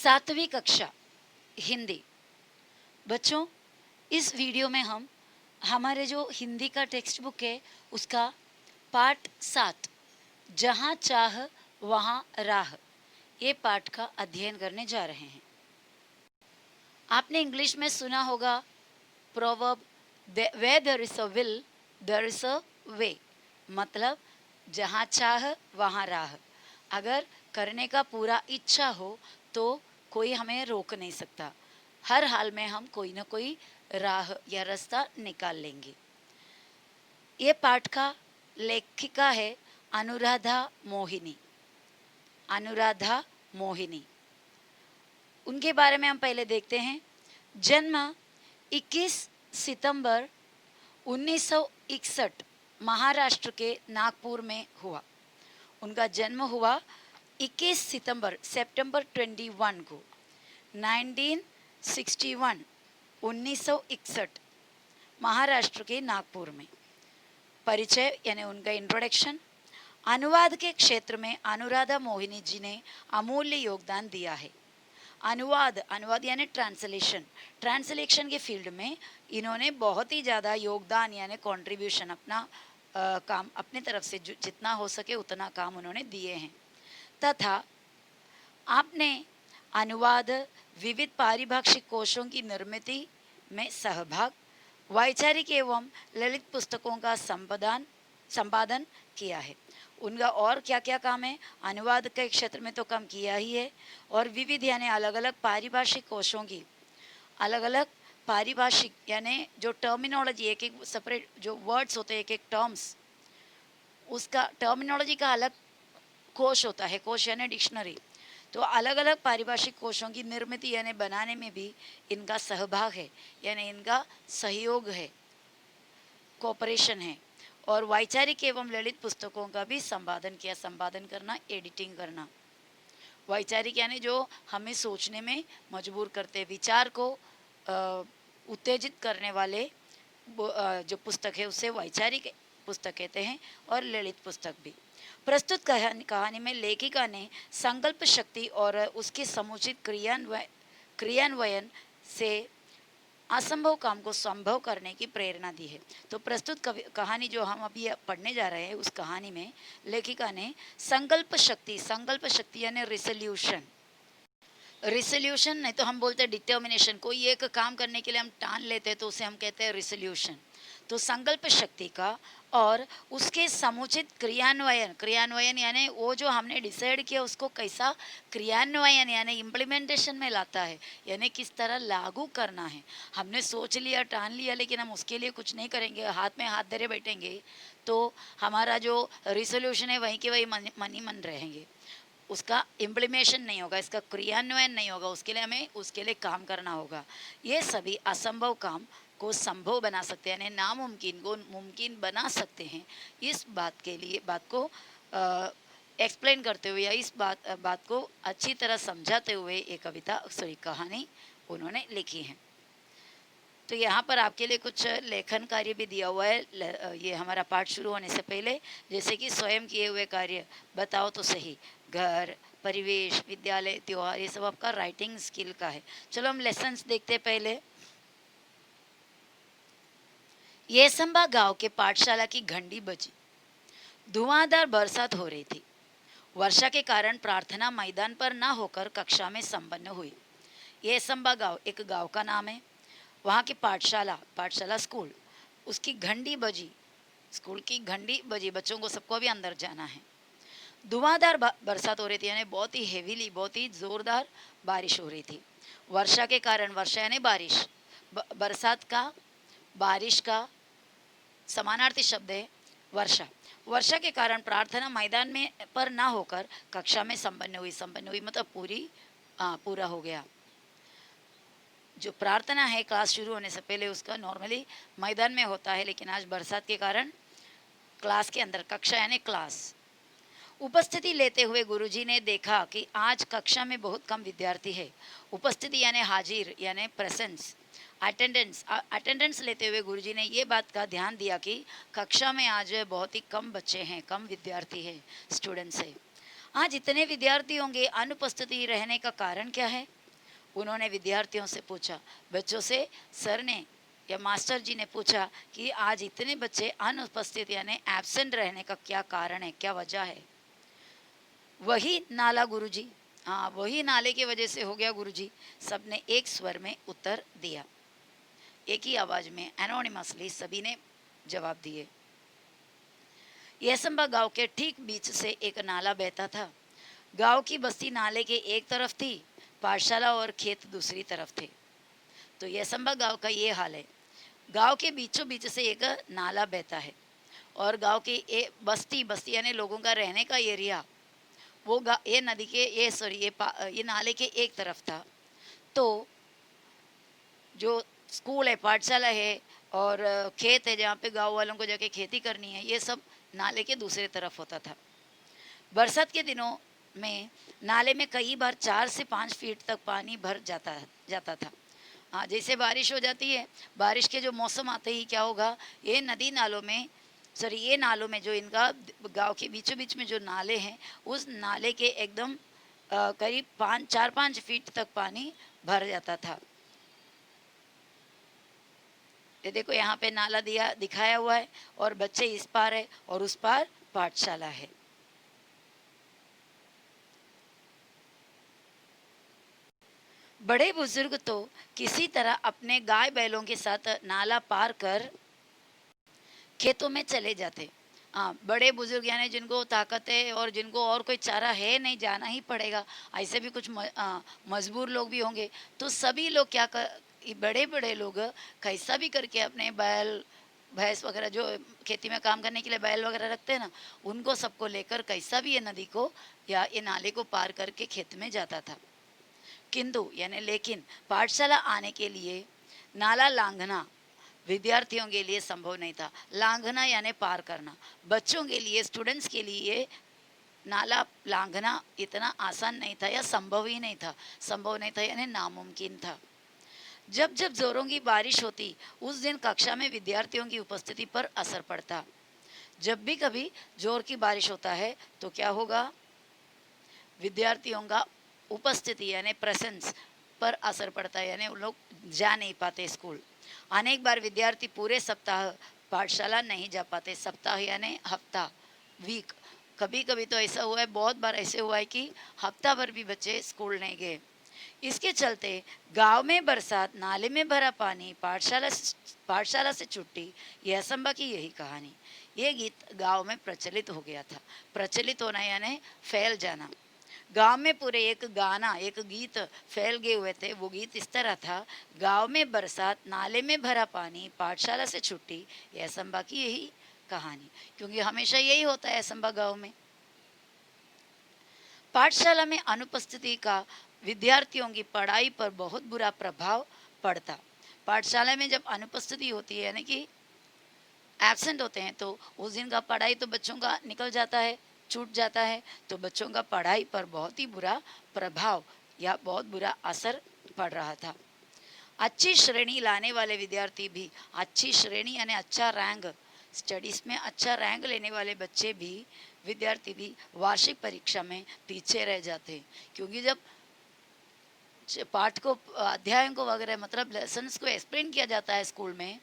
सातवीं कक्षा हिंदी। बच्चों, इस वीडियो में हम हमारे जो हिंदी का टेक्स्ट बुक है उसका पाठ 7 जहाँ चाह वहाँ राह, ये पाठ का अध्ययन करने जा रहे हैं। आपने इंग्लिश में सुना होगा proverb, where there is a will there is a way, मतलब जहाँ चाह वहाँ राह। अगर करने का पूरा इच्छा हो तो कोई हमें रोक नहीं सकता। हर हाल में हम कोई ना कोई राह या रास्ता निकाल लेंगे। ये पाठ का लेखिका है अनुराधा मोहिनी। अनुराधा मोहिनी, उनके बारे में हम पहले देखते हैं। जन्म 21 सितंबर 1961 महाराष्ट्र के नागपुर में हुआ। उनका जन्म हुआ 21 सितंबर सितंबर 21 को 1961 1961 महाराष्ट्र के नागपुर में। परिचय यानी उनका इंट्रोडक्शन। अनुवाद के क्षेत्र में अनुराधा मोहिनी जी ने अमूल्य योगदान दिया है। अनुवाद यानी ट्रांसलेशन के फील्ड में इन्होंने बहुत ही ज़्यादा योगदान यानी कंट्रीब्यूशन अपना काम अपने तरफ से जितना हो सके उतना काम उन्होंने दिए हैं। तथा आपने अनुवाद, विविध पारिभाषिक कोशों की निर्मिति में सहभाग, वैचारिक एवं ललित पुस्तकों का संपादन किया है। उनका और क्या क्या काम है? अनुवाद के क्षेत्र में तो काम किया ही है, और विविध यानी अलग अलग पारिभाषिक कोशों की अलग अलग पारिभाषिक यानी जो टर्मिनोलॉजी, एक एक सेपरेट जो वर्ड्स होते हैं, एक एक टर्म्स, उसका टर्मिनोलॉजी का अलग कोश होता है। कोश यानी डिक्शनरी। तो अलग अलग पारिभाषिक कोशों की निर्मित यानी बनाने में भी इनका सहभाग है, यानी इनका सहयोग है, कोऑपरेशन है। और वैचारिक एवं ललित पुस्तकों का भी संपादन करना, एडिटिंग करना। वैचारिक यानी जो हमें सोचने में मजबूर करते, विचार को उत्तेजित करने वाले जो पुस्तक है उसे वैचारिक पुस्तक कहते हैं, और ललित पुस्तक भी। प्रस्तुत कहानी में लेखिका ने संकल्प शक्ति और उसके समुचित क्रियान्वयन से असंभव काम को संभव करने की प्रेरणा दी है। तो प्रस्तुत कहानी जो हम अभी पढ़ने जा रहे हैं, उस कहानी में लेखिका ने संकल्प शक्ति यानी रिसोल्यूशन नहीं तो हम बोलते हैं डिटर्मिनेशन। कोई एक काम करने के लिए हम ठान लेते हैं तो उसे हम कहते हैं रिसोल्यूशन। तो संकल्प शक्ति का और उसके समुचित क्रियान्वयन यानी वो जो हमने डिसाइड किया उसको कैसा क्रियान्वयन यानी इम्प्लीमेंटेशन में लाता है, यानी किस तरह लागू करना है। हमने सोच लिया, ठान लिया, लेकिन हम उसके लिए कुछ नहीं करेंगे, हाथ में हाथ धरे बैठेंगे, तो हमारा जो रिसोल्यूशन है वहीं के वहीं मन ही मन रहेंगे। उसका इम्प्लीमेशन नहीं होगा, इसका क्रियान्वयन नहीं होगा। उसके लिए हमें उसके लिए काम करना होगा। ये सभी असंभव काम को संभव बना सकते हैं, यानी नामुमकिन को मुमकिन बना सकते हैं। इस बात को एक्सप्लेन करते हुए या इस बात को अच्छी तरह समझाते हुए ये कहानी उन्होंने लिखी है। तो यहाँ पर आपके लिए कुछ लेखन कार्य भी दिया हुआ है। ये हमारा पाठ शुरू होने से पहले, जैसे कि स्वयं किए हुए कार्य बताओ तो सही, घर, परिवेश, विद्यालय, त्योहार, ये सब आपका राइटिंग स्किल का है। चलो हम लेसन्स देखते पहले। येसंबा गांव के पाठशाला की घंटी बजी। धुआंधार बरसात हो रही थी। वर्षा के कारण प्रार्थना मैदान पर ना होकर कक्षा में संपन्न हुई। येसंबा गांव एक गांव का नाम है। वहाँ की पाठशाला स्कूल, उसकी घंटी बजी, स्कूल की घंटी बजी, बच्चों को सबको भी अंदर जाना है। धुआंधार बरसात हो रही थी, यानी बहुत ही हेवीली, बहुत ही जोरदार बारिश हो रही थी। वर्षा के कारण, वर्षा यानी बारिश, बरसात का बारिश का समानार्थी शब्द है वर्षा। वर्षा के कारण प्रार्थना मैदान में पर ना होकर कक्षा में संपन्न हुई मतलब पूरा हो गया। जो प्रार्थना है क्लास शुरू होने से पहले उसका नॉर्मली मैदान में होता है, लेकिन आज बरसात के कारण क्लास के अंदर, कक्षा यानी क्लास। उपस्थिति लेते हुए गुरुजी ने देखा कि आज कक्षा में बहुत कम विद्यार्थी है। उपस्थिति यानी हाजिर यानी प्रेजेंस, अटेंडेंस लेते हुए गुरुजी ने ये बात का ध्यान दिया कि कक्षा में आज बहुत ही कम बच्चे हैं, कम विद्यार्थी हैं, स्टूडेंट्स हैं। आज इतने विद्यार्थी होंगे, अनुपस्थिति रहने का कारण क्या है? उन्होंने विद्यार्थियों से पूछा, बच्चों से सर ने या मास्टर जी ने पूछा कि आज इतने बच्चे अनुपस्थित यानी एब्सेंट रहने का क्या कारण है, क्या वजह है? वही नाला गुरुजी, हाँ वही नाले की वजह से हो गया गुरुजी। सबने एक स्वर में उत्तर दिया, एक ही आवाज में एनोनिमसली सभी ने जवाब दिए। यसंबा गांव के ठीक बीच से एक नाला बहता था। गांव की बस्ती नाले के एक तरफ थी, पाठशाला और खेत दूसरी तरफ थे। तो यसंबा गांव का ये हाल है। गांव के बीचों बीच से एक नाला बहता है और गांव की बस्ती बस्ती यानी लोगों का रहने का एरिया वो ये नदी के ये सॉरी ये नाले के एक तरफ था। तो जो स्कूल है, पाठशाला है और खेत है जहाँ पे गांव वालों को जाके खेती करनी है, ये सब नाले के दूसरे तरफ होता था। बरसात के दिनों में नाले में कई बार 4 से 5 फीट तक पानी भर जाता था। हाँ, जैसे बारिश हो जाती है, बारिश के जो मौसम आते ही क्या होगा, ये नदी नालों में सॉरी ये नालों में जो इनका गांव के बीचों बीच में जो नाले हैं, उस नाले के एकदम करीब 4-5 फीट तक पानी भर जाता था। ये देखो यहाँ पे नाला दिखाया हुआ है और बच्चे इस पार है और उस पार पाठशाला है। बड़े बुजुर्ग तो किसी तरह अपने गाय बैलों के साथ नाला पार कर खेतों में चले जाते। हाँ, बड़े बुजुर्ग यानी जिनको ताकत है और जिनको और कोई चारा है नहीं, जाना ही पड़ेगा। ऐसे भी कुछ मजबूर लोग भी होंगे। तो सभी लोग क्या कर, बड़े बड़े लोग कैसा भी करके अपने बैल भैंस वगैरह जो खेती में काम करने के लिए बैल वगैरह रखते हैं ना, उनको सबको लेकर कैसा भी ये नदी को या ये नाले को पार करके खेत में जाता था। किंतु यानी लेकिन पाठशाला आने के लिए नाला लांघना विद्यार्थियों के लिए संभव नहीं था। लांघना यानी पार करना, बच्चों के लिए, स्टूडेंट्स के लिए नाला लांघना इतना आसान नहीं था या संभव ही नहीं था। संभव नहीं था यानी नामुमकिन था। जब जब जोरों की बारिश होती, उस दिन कक्षा में विद्यार्थियों की उपस्थिति पर असर पड़ता। जब भी कभी जोर की बारिश होता है तो क्या होगा, विद्यार्थियों का उपस्थिति यानी प्रेजेंस पर असर पड़ता है, यानी उन लोग जा नहीं पाते स्कूल। अनेक बार विद्यार्थी पूरे सप्ताह पाठशाला नहीं जा पाते। सप्ताह यानी हफ्ता, वीक। कभी कभी तो ऐसा हुआ है, बहुत बार ऐसे हुआ है कि हफ्ता भर भी बच्चे स्कूल नहीं गए। इसके चलते गांव में बरसात, नाले में भरा पानी, पाठशाला से छुट्टी, यह असंभव की यही कहानी। ये गीत गांव में प्रचलित हो गया था। प्रचलित होना यानी फैल जाना। गांव में पूरे एक गाना, एक गीत फैल गए हुए थे। वो गीत इस तरह था, गांव में बरसात, नाले में भरा पानी, पाठशाला से छुट्टी, यह असंभव की यही कहानी। क्योंकि हमेशा यही होता है असंभव गांव में। पाठशाला में अनुपस्थिति का विद्यार्थियों की पढ़ाई पर बहुत बुरा प्रभाव पड़ता। पाठशाला में जब अनुपस्थिति होती है यानी कि एब्सेंट होते हैं, तो उस दिन का पढ़ाई तो बच्चों का निकल जाता है, छूट जाता है। तो बच्चों का पढ़ाई पर बहुत ही बुरा प्रभाव या बहुत बुरा असर पड़ रहा था। अच्छी श्रेणी लाने वाले विद्यार्थी भी, अच्छी श्रेणी यानी अच्छा रैंक, स्टडीज में अच्छा रैंक लेने वाले बच्चे भी, विद्यार्थी भी वार्षिक परीक्षा में पीछे रह जाते हैं। क्योंकि जब पाठ को, अध्यायों को वगैरह मतलब लेसन्स को एक्सप्लेन किया जाता है स्कूल में,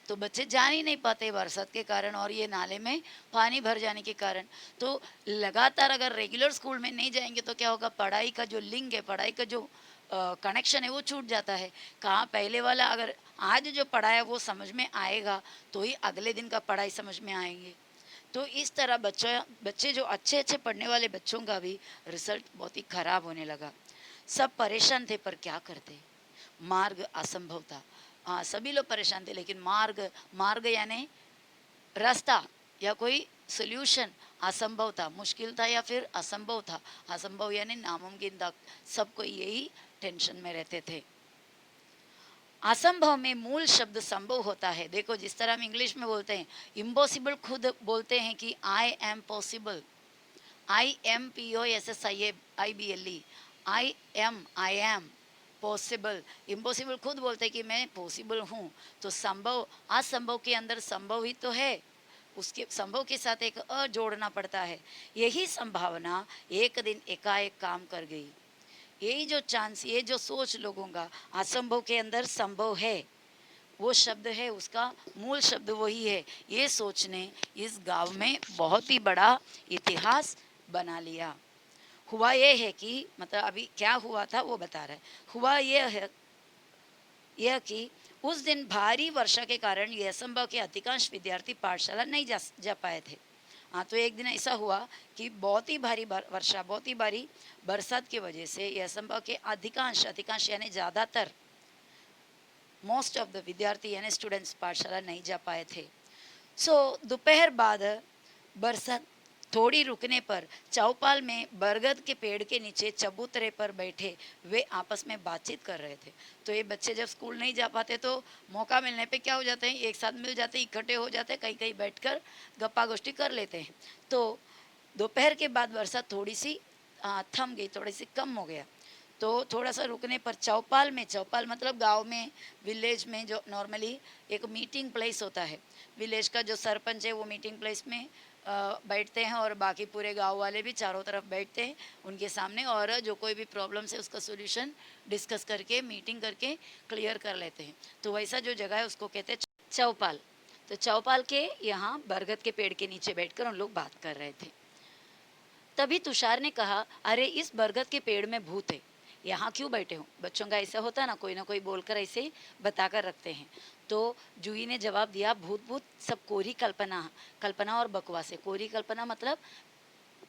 तो बच्चे जान ही नहीं पाते बरसात के कारण और ये नाले में पानी भर जाने के कारण। तो लगातार अगर रेगुलर स्कूल में नहीं जाएंगे तो क्या होगा, पढ़ाई का जो लिंक है, पढ़ाई का जो कनेक्शन है वो छूट जाता है। कहाँ पहले वाला अगर आज जो पढ़ाया वो समझ में आएगा तो ही अगले दिन का पढ़ाई समझ में आएंगे। तो इस तरह बच्चे जो अच्छे अच्छे पढ़ने वाले बच्चों का भी रिजल्ट बहुत ही खराब होने लगा। सब परेशान थे पर क्या करते, मार्ग असंभव था। हाँ, सभी लोग परेशान थे, लेकिन मार्ग, मार्ग यानी रास्ता या कोई सोल्यूशन असंभव था, मुश्किल था या फिर असंभव था। असंभव यानी नामुमकिन था। सबको यही टेंशन में रहते थे। असंभव में मूल शब्द संभव होता है। देखो जिस तरह हम इंग्लिश में बोलते हैं इम्पॉसिबल, खुद बोलते हैं कि I am possible, IMPOSSIBLE, I am possible. Impossible खुद बोलते हैं कि मैं पॉसिबल हूँ। तो संभव, असंभव के अंदर संभव ही तो है। उसके संभव के साथ एक अ जोड़ना पड़ता है। यही संभावना एक दिन एकाएक काम कर गई। यही जो चांस, ये जो सोच लोगों का असंभव के अंदर संभव है, वो शब्द है, उसका मूल शब्द वही है। ये सोच ने इस गांव में बहुत ही बड़ा इतिहास बना लिया। हुआ ये है कि मतलब अभी क्या हुआ था वो बता रहा है। हुआ यह कि उस दिन भारी वर्षा के कारण ये असंभव के अधिकांश विद्यार्थी पाठशाला नहीं जा पाए थे। हाँ, तो एक दिन ऐसा हुआ कि बहुत ही भारी वर्षा, बहुत ही भारी बरसात की वजह से ये असंभव के अधिकांश अधिकांश यानी ज़्यादातर मोस्ट ऑफ द विद्यार्थी यानी स्टूडेंट्स पाठशाला नहीं जा पाए थे। सो दोपहर बाद बरसात थोड़ी रुकने पर चौपाल में बरगद के पेड़ के नीचे चबूतरे पर बैठे वे आपस में बातचीत कर रहे थे। तो ये बच्चे जब स्कूल नहीं जा पाते तो मौका मिलने पे क्या हो जाते हैं, एक साथ मिल जाते हैं, इकट्ठे हो जाते हैं, कहीं कहीं बैठकर गप्पा गोष्ठी कर लेते हैं। तो दोपहर के बाद बरसात थोड़ी सी थम गई, थोड़ी सी कम हो गया। तो थोड़ा सा रुकने पर चौपाल में, चौपाल मतलब गांव में, विलेज में जो नॉर्मली एक मीटिंग प्लेस होता है, विलेज का जो सरपंच है वो मीटिंग प्लेस में बैठते हैं और बाकी पूरे गांव वाले भी चारों तरफ बैठते हैं उनके सामने, और जो कोई भी प्रॉब्लम्स है उसका सोल्यूशन डिस्कस करके, मीटिंग करके क्लियर कर लेते हैं। तो वैसा जो जगह है उसको कहते हैं चौपाल। तो चौपाल के यहाँ बरगद के पेड़ के नीचे बैठकर उन लोग बात कर रहे थे। तभी तुषार ने कहा, अरे इस बरगद के पेड़ में भूत है, यहाँ क्यों बैठे हो? बच्चों का ऐसा होता है ना कोई बोलकर ऐसे ही बताकर रखते हैं। तो जूही ने जवाब दिया, भूत भूत सब कोरी कल्पना, कल्पना और बकवास है। कोरी कल्पना मतलब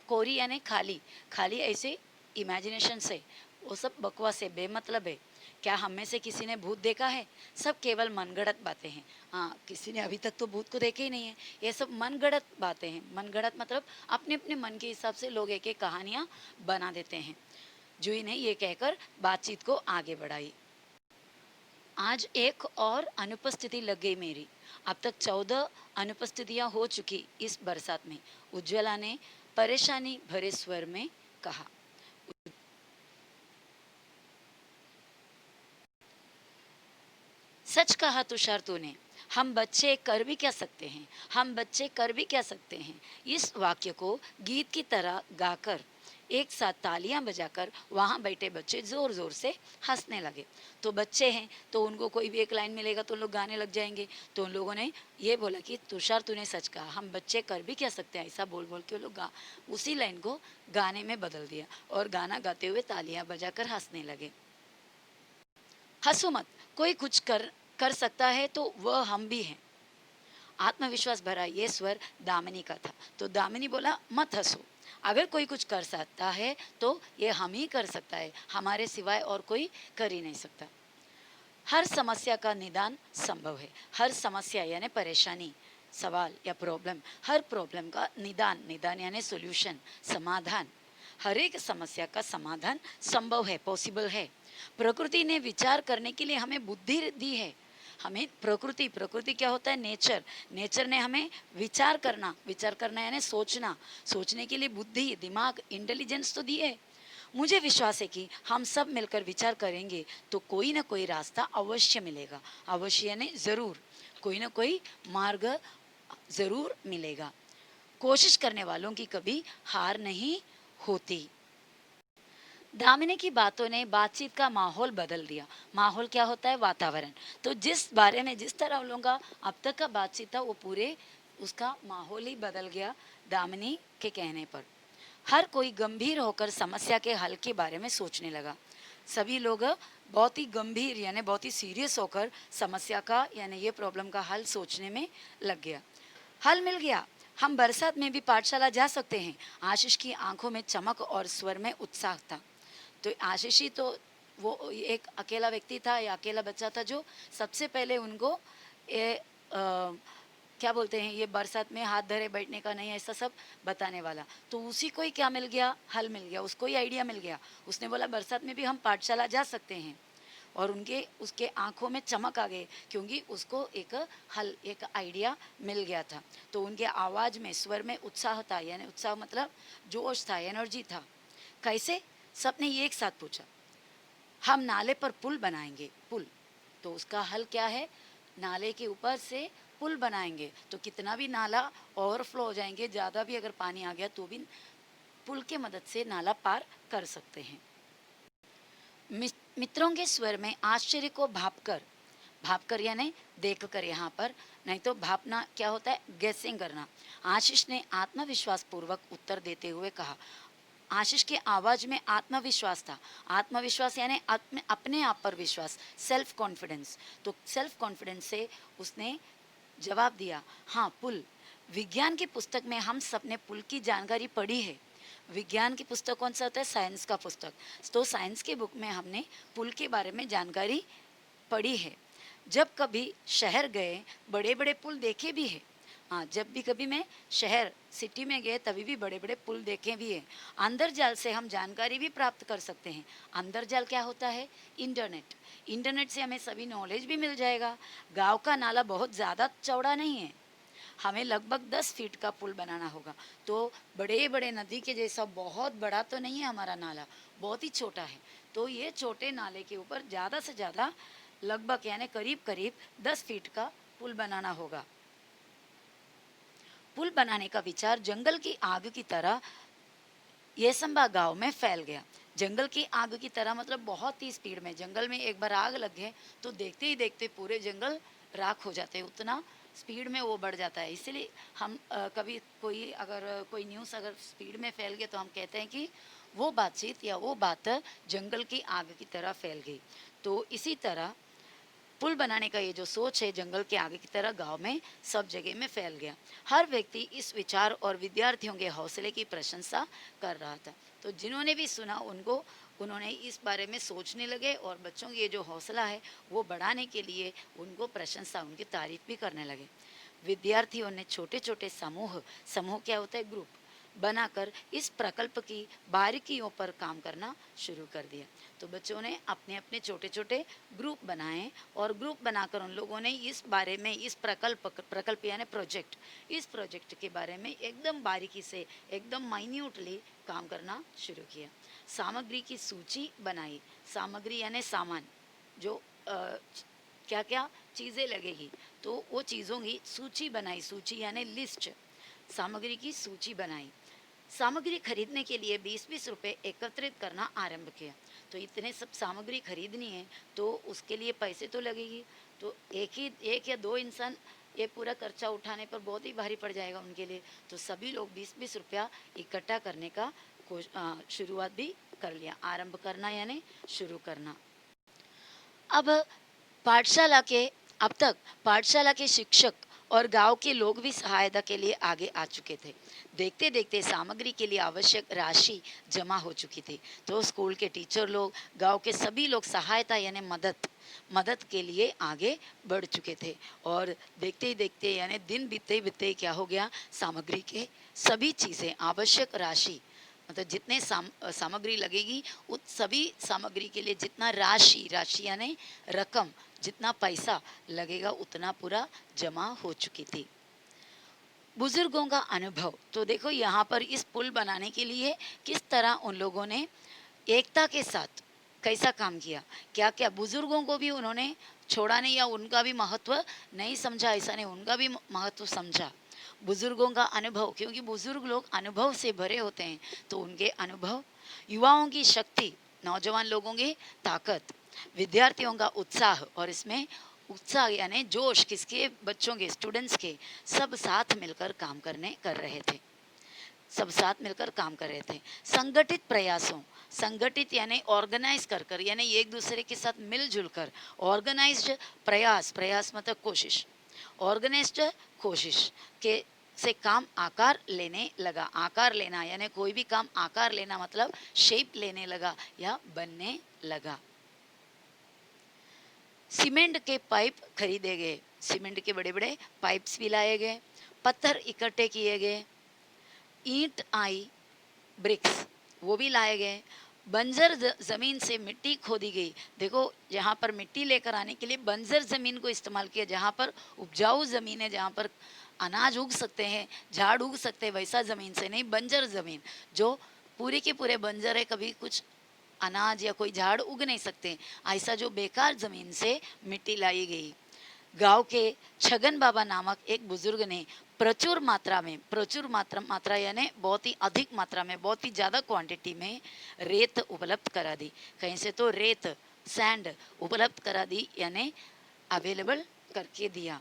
कोरी यानी खाली, खाली ऐसे इमेजिनेशन से, वो सब बकवास है, बेमतलब है। क्या हम में से किसी ने भूत देखा है? सब केवल मनगढ़ंत बातें हैं। हाँ, किसी ने अभी तक तो भूत को देखे ही नहीं है। ये सब मनगढ़ंत बातें हैं। मनगढ़ंत मतलब अपने अपने मन के हिसाब से लोग एक एक कहानियाँ बना देते हैं। जूही ने ये कहकर बातचीत को आगे बढ़ाई। आज एक और अनुपस्थिति लग गई मेरी। अब तक 14 अनुपस्थितियां हो चुकी इस बरसात में, उज्ज्वला ने परेशानी भरे स्वर में कहा। सच कहा तुषार तूने, हम बच्चे कर भी क्या सकते हैं, हम बच्चे कर भी क्या सकते हैं। इस वाक्य को गीत की तरह गाकर, एक साथ तालियां बजाकर वहां बैठे बच्चे जोर जोर से हंसने लगे। तो बच्चे हैं तो उनको कोई भी एक लाइन मिलेगा तो उन लोग गाने लग जाएंगे। तो उन लोगों ने ये बोला कि तुषार तूने सच कहा, हम बच्चे कर भी क्या सकते हैं। ऐसा बोल बोल के वो लोग उसी लाइन को गाने में बदल दिया और गाना गाते हुए तालियां बजाकर हंसने लगे। हंसो मत, कोई कुछ कर कर सकता है तो वह हम भी हैं। आत्मविश्वास भरा ये स्वर दामिनी का था। तो दामिनी बोला, मत हंसो, अगर कोई कुछ कर सकता है तो ये हम ही कर सकता है, हमारे सिवाय और कोई कर ही नहीं सकता। हर समस्या का निदान संभव है। हर समस्या यानी परेशानी, सवाल या प्रॉब्लम, हर प्रॉब्लम का निदान, निदान यानी सॉल्यूशन, समाधान, हर एक समस्या का समाधान संभव है, पॉसिबल है। प्रकृति ने विचार करने के लिए हमें बुद्धि दी है। हमें प्रकृति, प्रकृति क्या होता है? नेचर, नेचर ने हमें विचार करना, विचार करना यानी सोचना, सोचने के लिए बुद्धि, दिमाग, इंटेलिजेंस तो दी है। मुझे विश्वास है कि हम सब मिलकर विचार करेंगे तो कोई ना कोई रास्ता अवश्य मिलेगा। अवश्य यानी जरूर, कोई ना कोई मार्ग जरूर मिलेगा। कोशिश करने वालों की कभी हार नहीं होती। दामिनी की बातों ने बातचीत का माहौल बदल दिया। माहौल क्या होता है? वातावरण। तो जिस बारे में, जिस तरह उन लोगों का अब तक का बातचीत था वो पूरे उसका माहौल ही बदल गया दामिनी के कहने पर। हर कोई गंभीर होकर समस्या के हल के बारे में सोचने लगा। सभी लोग बहुत ही गंभीर यानी बहुत ही सीरियस होकर समस्या का यानी ये प्रॉब्लम का हल सोचने में लग गया। हल मिल गया, हम बरसात में भी पाठशाला जा सकते हैं। आशीष की आंखों में चमक और स्वर में उत्साह था। तो आशीष ही तो वो एक अकेला व्यक्ति था या अकेला बच्चा था जो सबसे पहले उनको ये क्या बोलते हैं, ये बरसात में हाथ धरे बैठने का नहीं, ऐसा सब बताने वाला। तो उसी को ही क्या मिल गया? हल मिल गया, उसको ही आइडिया मिल गया। उसने बोला बरसात में भी हम पाठशाला जा सकते हैं। और उसके आंखों में चमक आ गई क्योंकि उसको एक हल, एक आइडिया मिल गया था। तो उनके आवाज़ में, स्वर में उत्साह था, यानी उत्साह मतलब जोश था, एनर्जी था। कैसे? सबने ये एक साथ पूछा। हम नाले पर पुल बनाएंगे। पुल, तो उसका हल क्या है? नाले के ऊपर से पुल बनाएंगे तो कितना भी नाला ओवरफ्लो हो जाएंगे, ज़्यादा भी अगर पानी आ गया तो भी पुल के मदद से नाला पार कर सकते हैं। मित्रों के स्वर में आश्चर्य को भापकर यानी देखकर, यहाँ पर नहीं तो भापना क्या होता है, गेसिंग करना। आशीष ने आत्मविश्वास पूर्वक उत्तर देते हुए कहा। आशीष की आवाज में आत्मविश्वास था। आत्मविश्वास यानी अपने आप पर विश्वास, सेल्फ कॉन्फिडेंस। तो सेल्फ कॉन्फिडेंस से उसने जवाब दिया, हाँ पुल। विज्ञान की पुस्तक में हम सब ने पुल की जानकारी पढ़ी है। विज्ञान की पुस्तक कौन सा होता है, साइंस का पुस्तक। तो साइंस की बुक में हमने पुल के बारे में जानकारी पढ़ी है। जब कभी शहर गए बड़े बड़े पुल देखे भी है। हाँ, जब भी कभी मैं शहर सिटी में गए तभी भी बड़े बड़े पुल देखे भी है। अंतर्जाल से हम जानकारी भी प्राप्त कर सकते हैं। अंतर्जाल क्या होता है, इंटरनेट। इंटरनेट से हमें सभी नॉलेज भी मिल जाएगा। गांव का नाला बहुत ज़्यादा चौड़ा नहीं है, हमें लगभग 10 फीट का पुल बनाना होगा। तो बड़े बड़े नदी के जैसा बहुत बड़ा तो नहीं है हमारा नाला, बहुत ही छोटा है। तो ये छोटे नाले के ऊपर ज़्यादा से ज़्यादा लगभग यानी करीब करीब 10 फीट का पुल बनाना होगा। पुल बनाने का विचार जंगल की आग की तरह येसंबा गांव में फैल गया। जंगल की आग की तरह मतलब बहुत ही स्पीड में। जंगल में एक बार आग लग गए तो देखते ही देखते पूरे जंगल राख हो जाते हैं, उतना स्पीड में वो बढ़ जाता है। इसीलिए हम कभी कोई न्यूज़ अगर स्पीड में फैल गया तो हम कहते हैं कि वो बातचीत या वो बात जंगल की आग की तरह फैल गई। तो इसी तरह पुल बनाने का ये जो सोच है जंगल के आगे की तरह गांव में सब जगह में फैल गया। हर व्यक्ति इस विचार और विद्यार्थियों के हौसले की प्रशंसा कर रहा था। तो जिन्होंने भी सुना उन्होंने इस बारे में सोचने लगे और बच्चों की ये जो हौसला है वो बढ़ाने के लिए उनको प्रशंसा, उनकी तारीफ भी करने लगे। विद्यार्थियों ने छोटे छोटे समूह क्या होता है, ग्रुप बनाकर इस प्रकल्प की बारीकियों पर काम करना शुरू कर दिया। तो बच्चों ने अपने अपने छोटे छोटे ग्रुप बनाए और ग्रुप बनाकर उन लोगों ने इस बारे में, इस प्रकल्प यानी प्रोजेक्ट, इस प्रोजेक्ट के बारे में एकदम बारीकी से, एकदम माइन्यूटली काम करना शुरू किया। सामग्री की सूची बनाई। सामग्री यानी सामान, जो क्या क्या चीज़ें लगेगी, तो वो चीज़ों की सूची बनाई। सूची यानी लिस्ट, सामग्री की सूची बनाई। सामग्री खरीदने के लिए 20-20 रुपये एकत्रित करना आरंभ किया। तो इतने सब सामग्री खरीदनी है तो उसके लिए पैसे तो लगेगी। तो एक या दो इंसान ये पूरा खर्चा उठाने पर बहुत ही भारी पड़ जाएगा उनके लिए। तो सभी लोग 20-20 रुपया इकट्ठा करने का शुरुआत भी कर लिया। आरंभ करना यानी शुरू करना। अब अब तक पाठशाला के शिक्षक और गांव के लोग भी सहायता के लिए आगे आ चुके थे। देखते देखते सामग्री के लिए आवश्यक राशि जमा हो चुकी थी। तो स्कूल के टीचर लोग, गांव के सभी लोग सहायता यानी मदद के लिए आगे बढ़ चुके थे। और देखते ही देखते यानी दिन बीतते बीतते क्या हो गया, सामग्री के सभी चीज़ें, आवश्यक राशि मतलब जितने सामग्री लगेगी उस सभी सामग्री के लिए जितना राशि यानी रकम, जितना पैसा लगेगा उतना पूरा जमा हो चुकी थी। बुजुर्गों का अनुभव। तो देखो यहाँ पर इस पुल बनाने के लिए किस तरह उन लोगों ने एकता के साथ कैसा काम किया, क्या क्या बुजुर्गों को भी उन्होंने छोड़ा नहीं या उनका भी महत्व नहीं समझा, ऐसा नहीं, उनका भी महत्व समझा। बुजुर्गों का अनुभव, क्योंकि बुजुर्ग लोग अनुभव से भरे होते हैं, तो उनके अनुभव, युवाओं की शक्ति, नौजवान लोगों की ताकत, विद्यार्थियों का उत्साह। और इसमें उत्साह यानी जोश किसके, बच्चों के, स्टूडेंट्स के, सब साथ मिलकर काम कर रहे थे। सब साथ मिलकर काम कर रहे थे। संगठित प्रयासों, संगठित यानी ऑर्गेनाइज कर यानी एक दूसरे के साथ मिलजुल कर, ऑर्गेनाइज्ड प्रयास मतलब कोशिश, ऑर्गेनाइज्ड कोशिश के से काम आकार लेने लगा। आकार लेना यानी कोई भी काम आकार लेना मतलब शेप लेने लगा या बनने लगा। सीमेंट के पाइप खरीदे गए, सीमेंट के बड़े बड़े पाइप्स भी लाए गए, पत्थर इकट्ठे किए गए, ईंट आई, ब्रिक्स वो भी लाए गए, बंजर ज़मीन से मिट्टी खोदी गई। देखो यहाँ पर मिट्टी लेकर आने के लिए बंजर ज़मीन को इस्तेमाल किया, जहाँ पर उपजाऊ ज़मीन है, जहाँ पर अनाज उग सकते हैं, झाड़ उग सकते हैं, वैसा ज़मीन से नहीं, बंजर ज़मीन जो पूरे के पूरे बंजर है, कभी कुछ अनाज या कोई झाड़ उग नहीं सकते, ऐसा जो बेकार ज़मीन से मिट्टी लाई गई। गांव के छगन बाबा नामक एक बुजुर्ग ने प्रचुर मात्रा यानी बहुत ही अधिक मात्रा में, बहुत ही ज़्यादा क्वांटिटी में रेत उपलब्ध करा दी। कहीं से तो रेत सैंड उपलब्ध करा दी यानी अवेलेबल करके दिया।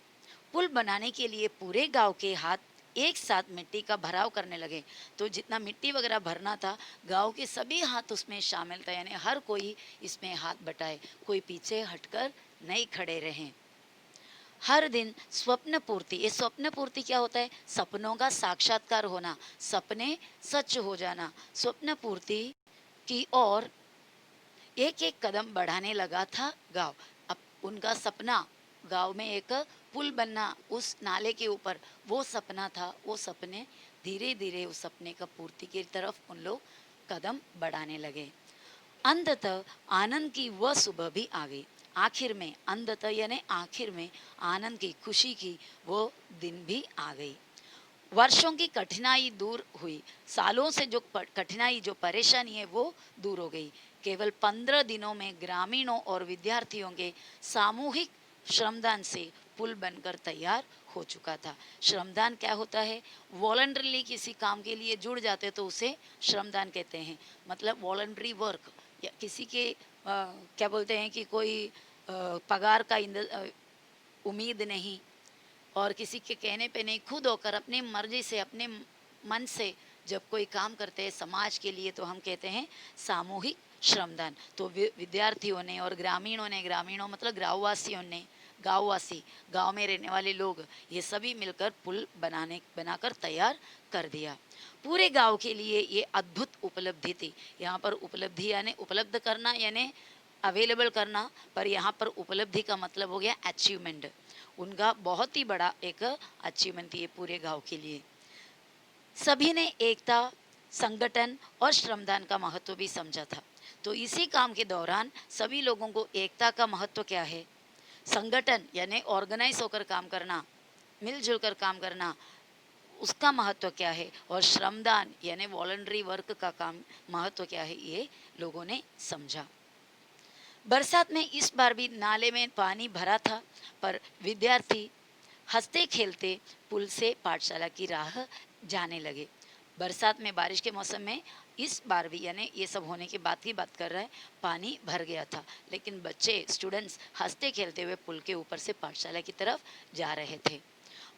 पुल बनाने के लिए पूरे गांव के हाथ एक साथ मिट्टी का भराव करने लगे। तो जितना मिट्टी वगैरह भरना था, गांव के सभी हाथ उसमें शामिल था, यानी हर कोई इसमें हाथ बटाए, कोई पीछे हटकर नहीं खड़े रहे। हर दिन स्वप्न पूर्ति, ये स्वप्न पूर्ति क्या होता है? सपनों का साक्षात्कार होना, सपने सच हो जाना। स्वप्न पूर्ति की ओर एक एक कदम बढ़ाने लगा था गांव। अब उनका सपना गांव में एक पुल बनना उस नाले के ऊपर, वो सपना था। वो सपने धीरे धीरे उस सपने का पूर्ति की तरफ उन लोग कदम बढ़ाने लगे। अंततः आनंद की वह सुबह भी आ गई। आखिर में, अंततः यानी आखिर में आनंद की, खुशी की वो दिन भी आ गई। वर्षों की कठिनाई दूर हुई, सालों से जो कठिनाई, जो परेशानी है वो दूर हो गई। केवल 15 दिनों में ग्रामीणों और विद्यार्थियों के सामूहिक श्रमदान से पुल बनकर तैयार हो चुका था। श्रमदान क्या होता है? वॉलंटरली किसी काम के लिए जुड़ जाते तो उसे श्रमदान कहते हैं। मतलब वॉलंटरी वर्क, या किसी के क्या बोलते हैं कि कोई पगार का उम्मीद नहीं, और किसी के कहने पे नहीं, खुद होकर अपनी मर्जी से, अपने मन से जब कोई काम करते हैं समाज के लिए, तो हम कहते हैं सामूहिक श्रमदान। तो विद्यार्थियों ने और ग्रामीणों मतलब गाँववासियों ने, गाँववासी, गांव में रहने वाले लोग, ये सभी मिलकर पुल बनाकर तैयार कर दिया। पूरे गांव के लिए ये अद्भुत उपलब्धि थी। यहाँ पर उपलब्धि यानी उपलब्ध करना, यानी अवेलेबल करना, पर यहाँ पर उपलब्धि का मतलब हो गया अचीवमेंट। उनका बहुत ही बड़ा एक अचीवमेंट थी ये पूरे गांव के लिए। सभी ने एकता, संगठन और श्रमदान का महत्व भी समझा था। तो इसी काम के दौरान सभी लोगों को एकता का महत्व क्या है, संगठन यानी ऑर्गेनाइज होकर काम करना, मिलजुल कर काम करना, उसका महत्व क्या है, और श्रमदान यानी वॉलंटरी वर्क का काम महत्व क्या है, ये लोगों ने समझा। बरसात में इस बार भी नाले में पानी भरा था, पर विद्यार्थी हंसते खेलते पुल से पाठशाला की राह जाने लगे। बरसात में, बारिश के मौसम में इस बार भी, यानी ये सब होने के बाद की बात कर रहा है, पानी भर गया था, लेकिन बच्चे, स्टूडेंट्स हंसते खेलते हुए पुल के ऊपर से पाठशाला की तरफ जा रहे थे।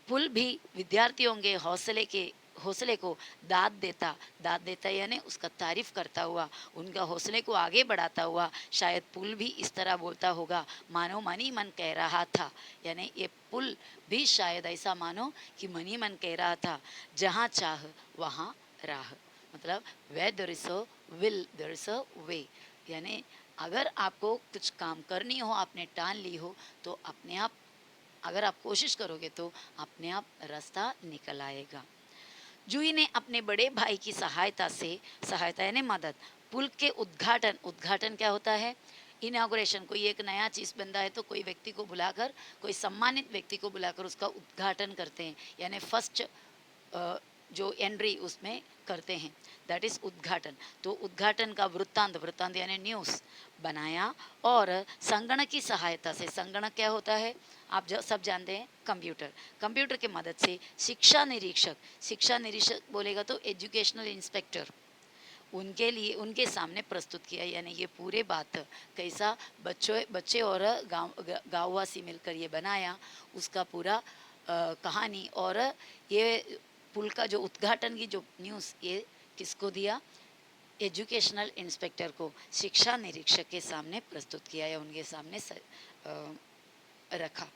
पुल भी विद्यार्थियों के हौसले को दाद देता यानी उसका तारीफ करता हुआ, उनका हौसले को आगे बढ़ाता हुआ, शायद पुल भी इस तरह बोलता होगा, मानो मनी मन कह रहा था। यानी ये पुल भी शायद ऐसा मानो कि मनी मन कह रहा था, जहाँ चाह वहाँ राह। मतलब where there is a will there is a way। यानी अगर आपको कुछ काम करनी हो, आपने ठान ली हो, तो अपने आप, अगर आप कोशिश करोगे तो अपने आप रास्ता निकल आएगा। जूही ने अपने बड़े भाई की सहायता यानी मदद, पुल के उद्घाटन क्या होता है? इनाग्रेशन। कोई एक नया चीज़ बनता है तो कोई व्यक्ति को बुलाकर, कोई सम्मानित व्यक्ति को बुलाकर उसका उद्घाटन करते हैं, यानी फर्स्ट जो एंट्री उसमें करते हैं, दैट इज उद्घाटन। तो उद्घाटन का वृत्तांत यानी न्यूज़ बनाया। और संगणक की सहायता से, संगणक क्या होता है आप सब जानते हैं, कंप्यूटर की मदद से शिक्षा निरीक्षक बोलेगा तो एजुकेशनल इंस्पेक्टर, उनके सामने प्रस्तुत किया। यानी ये पूरे बात कैसा बच्चे और गाँववासी मिलकर ये बनाया, उसका पूरा कहानी। और ये पुल का जो उद्घाटन की जो न्यूज़, ये किसको दिया? एजुकेशनल इंस्पेक्टर को, शिक्षा निरीक्षक के सामने प्रस्तुत किया या उनके सामने रखा।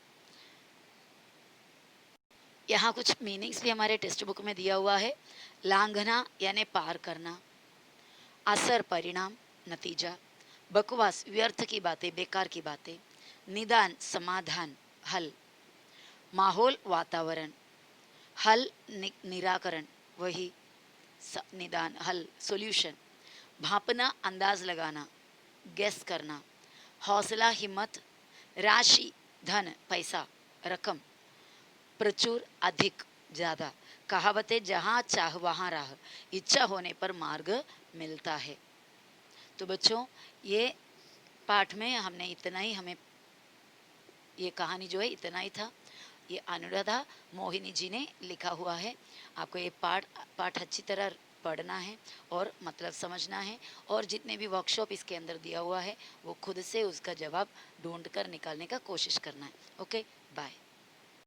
यहाँ कुछ मीनिंग्स भी हमारे टेक्स्ट बुक में दिया हुआ है। लांघना यानी पार करना, असर परिणाम नतीजा, बकवास व्यर्थ की बातें, बेकार की बातें, निदान समाधान हल, माहौल वातावरण, हल निराकरण वही निदान हल सॉल्यूशन, भापना अंदाज लगाना, गेस करना, हौसला हिम्मत, राशि धन पैसा रकम, प्रचुर अधिक ज़्यादा, कहावतें जहाँ चाह वहाँ राह, इच्छा होने पर मार्ग मिलता है। तो बच्चों, ये पाठ में हमने इतना ही, हमें ये कहानी जो है इतना ही था। ये अनुराधा मोहिनी जी ने लिखा हुआ है। आपको ये पाठ पाठ अच्छी तरह पढ़ना है और मतलब समझना है, और जितने भी वर्कशॉप इसके अंदर दिया हुआ है वो खुद से उसका जवाब ढूंढ कर निकालने का कोशिश करना है। Okay, bye.